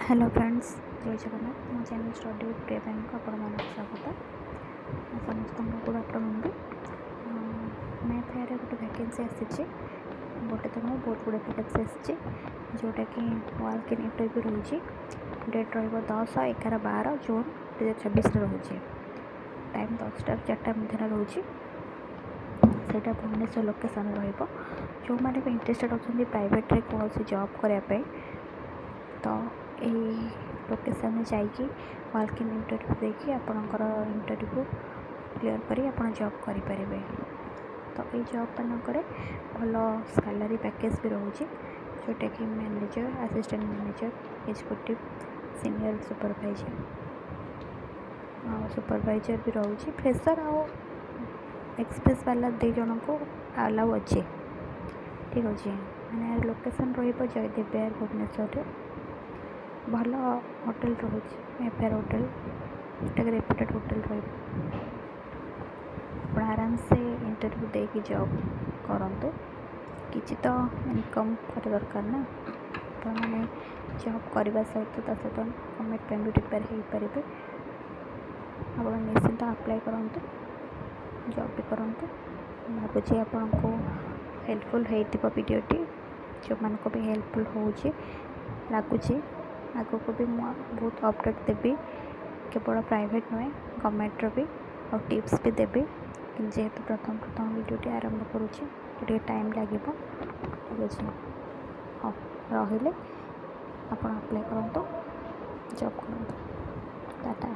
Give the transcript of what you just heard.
Hello friends, जय जगन्नाथ। मो channel study with प्रिया को आपण स्वागत। समस्त गुड आफ्टरनून भी मैं फेयर गोटे वैकेंसी आसी गोटे तो नहीं बहुत गुड वैकेंसी आसी जोटा कि वर्क इन इंटरव्यू रही डेट रहा 10, 11, 12 जून 2024 रोचे टाइम 10टा 4टा मध्य रोचे सेटा भुवनेश्वर लोकेशन रो मैंने भी इंटरेस्टेड अच्छा प्राइवेट रे कौन जॉब करने तो यही लोकेशन जाकि वर्क इन इंटरव्यू देखिए आपणकर इंटरव्यू क्लियर करी आप जॉब करें। तो ये जॉब मानक भल सैलरी पैकेज भी रोचे जोटा कि manager, assistant manager, executive, senior supervisor भी रोचे। फ्रेशर आउ एक्सप्रेस वाला दे जन को अलाउ अच्छे ठीक अच्छे मैंने लोकेशन रहीदेव बिहार भुवनेश्वर भल होटेल रोचे एफआर होटेल जोटा रेपुटेड होटेल आप आराम से इंटरव्यू दे कि जॉब करूँ किसी तो इनकम कर दरकार ना मैंने जॉब करने सहित सहित गवर्नमेंट भी प्रिपेयर हो पारे आप निश्चिंत अप्लाई करूँ जॉब भी करूँ भावुँ आपन को हेल्पफुल हो वीडियोटी जो मान को भी हेल्पफुल हो लगुच आग को भी बहुत अपडेट देवी केवल प्राइवेट नुहे गवर्नमेंट भी और टिप्स भी देवी जेहेतु प्रथम प्रथम वीडियोटी आरंभ करुँचे टाइम लगे ठीक अच्छे हाँ रही आप अप्लाई करूँ जॉब करूँ टाटा।